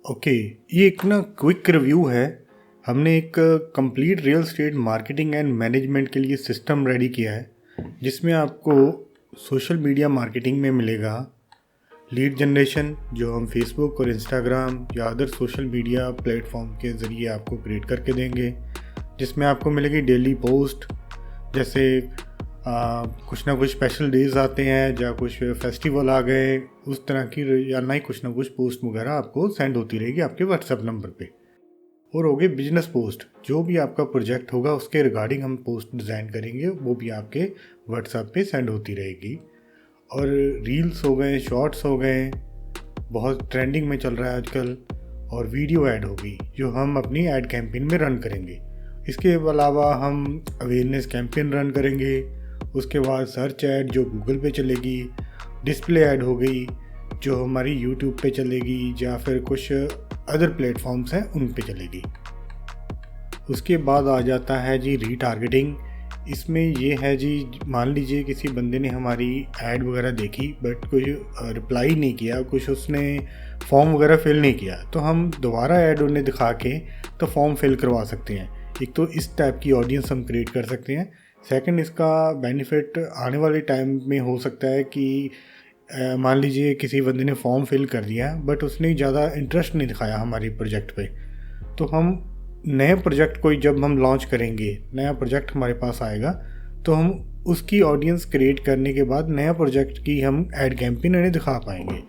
Okay, ये एक ना क्विक रिव्यू है। हमने एक complete real estate marketing and management के लिए सिस्टम रेडी किया है, जिसमें आपको सोशल मीडिया मार्केटिंग में मिलेगा लीड जनरेशन, जो हम फेसबुक और इंस्टाग्राम या अदर सोशल मीडिया प्लेटफॉर्म के ज़रिए आपको क्रिएट करके देंगे, जिसमें आपको मिलेगी डेली पोस्ट। जैसे कुछ ना कुछ स्पेशल डेज आते हैं या कुछ फेस्टिवल आ गए, उस तरह की या ना ही कुछ ना कुछ पोस्ट वगैरह आपको सेंड होती रहेगी आपके व्हाट्सएप नंबर पे। और हो गए बिजनेस पोस्ट, जो भी आपका प्रोजेक्ट होगा उसके रिगार्डिंग हम पोस्ट डिज़ाइन करेंगे, वो भी आपके व्हाट्सएप पे सेंड होती रहेगी। और रील्स हो गए, शॉर्ट्स हो गए, बहुत ट्रेंडिंग में चल रहा है आजकल। और वीडियो ऐड होगी जो हम अपनी ऐड कैंपेन में रन करेंगे। इसके अलावा हम अवेयरनेस कैंपेन रन करेंगे। उसके बाद सर्च ऐड जो गूगल पे चलेगी, डिस्प्ले ऐड हो गई जो हमारी यूट्यूब पे चलेगी या फिर कुछ अदर प्लेटफॉर्म्स हैं उन पे चलेगी। उसके बाद आ जाता है जी रीटारगेटिंग। इसमें ये है जी, मान लीजिए किसी बंदे ने हमारी ऐड वगैरह देखी बट कुछ रिप्लाई नहीं किया, कुछ उसने फॉर्म वगैरह फिल नहीं किया, तो हम दोबारा ऐड उन्हें दिखा के तो फॉर्म फिल करवा सकते हैं। एक तो इस टाइप की ऑडियंस हम क्रिएट कर सकते हैं। सेकंड, इसका बेनिफिट आने वाले टाइम में हो सकता है कि मान लीजिए किसी बंदे ने फॉर्म फिल कर दिया बट उसने ज़्यादा इंटरेस्ट नहीं दिखाया हमारे प्रोजेक्ट पे, तो हम नए प्रोजेक्ट को जब हम लॉन्च करेंगे, नया प्रोजेक्ट हमारे पास आएगा, तो हम उसकी ऑडियंस क्रिएट करने के बाद नया प्रोजेक्ट की हम ऐड कैंपेन उन्हें दिखा पाएंगे।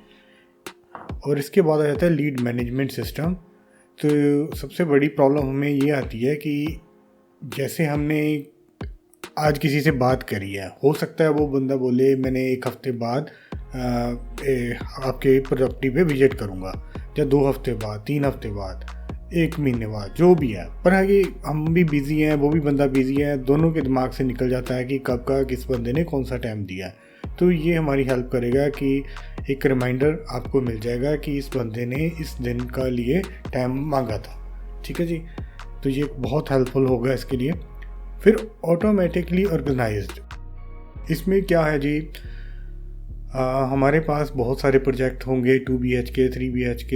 और इसके बाद आ जाता है लीड मैनेजमेंट सिस्टम। तो सबसे बड़ी प्रॉब्लम हमें ये आती है कि जैसे हमने आज किसी से बात करी है, हो सकता है वो बंदा बोले मैंने एक हफ़्ते बाद आपके प्रॉपर्टी पे विजिट करूँगा, या 2 हफ्ते बाद, 3 हफ्ते बाद, 1 महीने बाद, जो भी है। पर आगे हम भी बिज़ी हैं, वो भी बंदा बिज़ी है, दोनों के दिमाग से निकल जाता है कि कब का किस बंदे ने कौन सा टाइम दिया है। तो ये हमारी हेल्प करेगा कि एक रिमाइंडर आपको मिल जाएगा कि इस बंदे ने इस दिन का लिए टाइम मांगा था। ठीक है जी, तो ये बहुत हेल्पफुल होगा इसके लिए। फिर ऑटोमेटिकली ऑर्गेनाइज्ड, इसमें क्या है जी, हमारे पास बहुत सारे प्रोजेक्ट होंगे, 2 BHK, 3 BHK,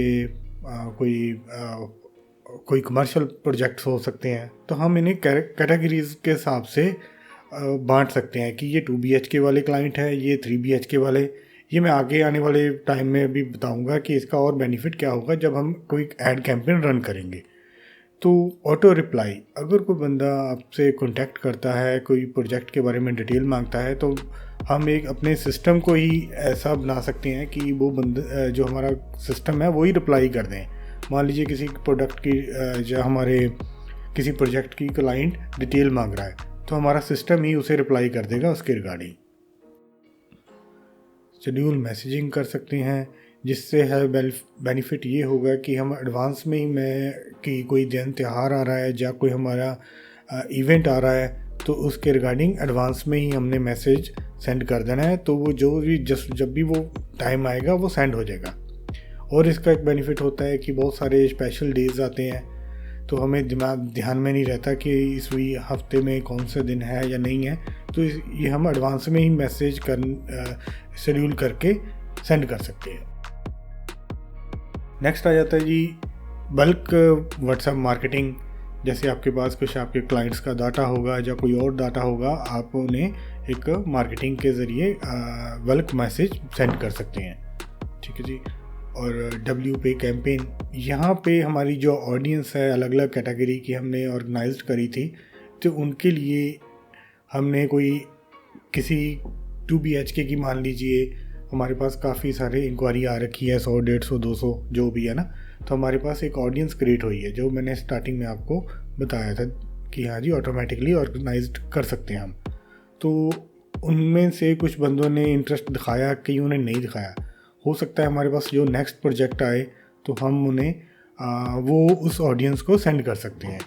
कोई कमर्शियल प्रोजेक्ट्स हो सकते हैं। तो हम इन्हें कैटेगरीज के हिसाब से बांट सकते हैं कि ये 2 BHK वाले क्लाइंट है, ये 3 BHK वाले। ये मैं आगे आने वाले टाइम में भी बताऊंगा कि इसका और बेनिफिट क्या होगा जब हम कोई ऐड कैंपेन रन करेंगे। तो ऑटो रिप्लाई, अगर कोई बंदा आपसे कांटेक्ट करता है, कोई प्रोजेक्ट के बारे में डिटेल मांगता है, तो हम एक अपने सिस्टम को ही ऐसा बना सकते हैं कि वो बंदा, जो हमारा सिस्टम है, वो ही रिप्लाई कर दें। मान लीजिए किसी प्रोडक्ट की या हमारे किसी प्रोजेक्ट की क्लाइंट डिटेल मांग रहा है, तो हमारा सिस्टम ही उसे रिप्लाई कर देगा उसके रिगार्डिंग। शेड्यूल मैसेजिंग कर सकते हैं, जिससे है बेनिफिट ये होगा कि हम एडवांस में ही कि कोई दिन त्यौहार आ रहा है या कोई हमारा इवेंट आ रहा है, तो उसके रिगार्डिंग एडवांस में ही हमने मैसेज सेंड कर देना है, तो वो जो भी जब भी वो टाइम आएगा वो सेंड हो जाएगा। और इसका एक बेनिफिट होता है कि बहुत सारे स्पेशल डेज आते हैं, तो हमें ध्यान में नहीं रहता कि इस हफ्ते में कौन सा दिन है या नहीं है, तो ये हम एडवांस में ही मैसेज शेड्यूल करके सेंड कर सकते हैं। नेक्स्ट आ जाता है जी बल्क व्हाट्सएप मार्केटिंग। जैसे आपके पास कुछ आपके क्लाइंट्स का डाटा होगा या कोई और डाटा होगा, आप उन्हें एक मार्केटिंग के ज़रिए बल्क मैसेज सेंड कर सकते हैं। ठीक है जी। और WP कैंपेन, यहाँ पे हमारी जो ऑडियंस है अलग अलग कैटेगरी की हमने ऑर्गेनाइज्ड करी थी, तो उनके लिए हमने कोई किसी 2 BHK की, मान लीजिए हमारे पास काफ़ी सारे इंक्वायरी आ रखी है, 100, 150, 200 जो भी है ना, तो हमारे पास एक ऑडियंस क्रिएट हुई है, जो मैंने स्टार्टिंग में आपको बताया था कि हाँ जी ऑटोमेटिकली ऑर्गेनाइज्ड कर सकते हैं हम। तो उनमें से कुछ बंदों ने इंटरेस्ट दिखाया, कईयों ने नहीं दिखाया। हो सकता है हमारे पास जो नेक्स्ट प्रोजेक्ट आए तो हम उन्हें वो उस ऑडियंस को सेंड कर सकते हैं।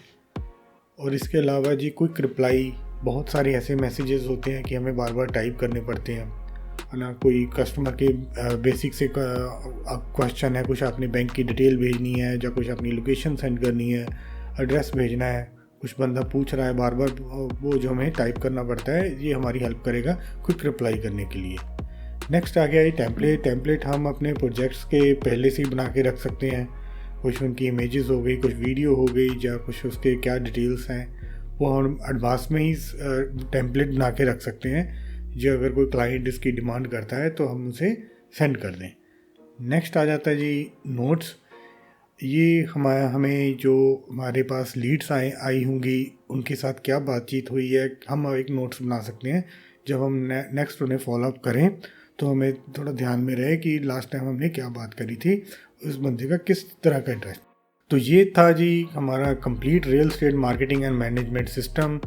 और इसके अलावा जी क्विक रिप्लाई, बहुत सारे ऐसे मैसेजेस होते हैं कि हमें बार बार टाइप करने पड़ते हैं, है ना। कोई कस्टमर के बेसिक से क्वेश्चन है, कुछ आपने बैंक की डिटेल भेजनी है या कुछ अपनी लोकेशन सेंड करनी है, एड्रेस भेजना है, कुछ बंदा पूछ रहा है बार बार, वो जो हमें टाइप करना पड़ता है, ये हमारी हेल्प करेगा क्विक रिप्लाई करने के लिए। नेक्स्ट आ गया ये टेम्पलेट। हम अपने प्रोजेक्ट्स के पहले से ही बना के रख सकते हैं। कुछ उनकी इमेजेस हो गई, कुछ वीडियो हो गई, या कुछ उसके क्या डिटेल्स हैं, वो हम एडवांस में ही टेम्पलेट बना के रख सकते हैं, जो अगर कोई क्लाइंट इसकी डिमांड करता है तो हम उसे सेंड कर दें। नेक्स्ट आ जाता है जी नोट्स। ये हमें जो हमारे पास लीड्स आई होंगी उनके साथ क्या बातचीत हुई है, हम एक नोट्स बना सकते हैं। जब हम नेक्स्ट उन्हें फॉलोअप करें तो हमें थोड़ा ध्यान में रहे कि लास्ट टाइम हमने क्या बात करी थी, उस बंदे का किस तरह का इंटरेस्ट। तो ये था जी हमारा complete real estate marketing and management system.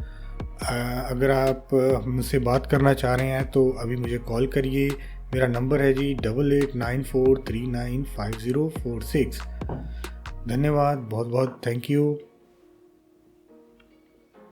अगर आप हमसे बात करना चाह रहे हैं तो अभी मुझे कॉल करिए। मेरा नंबर है जी 8894395046। धन्यवाद, बहुत बहुत थैंक यू।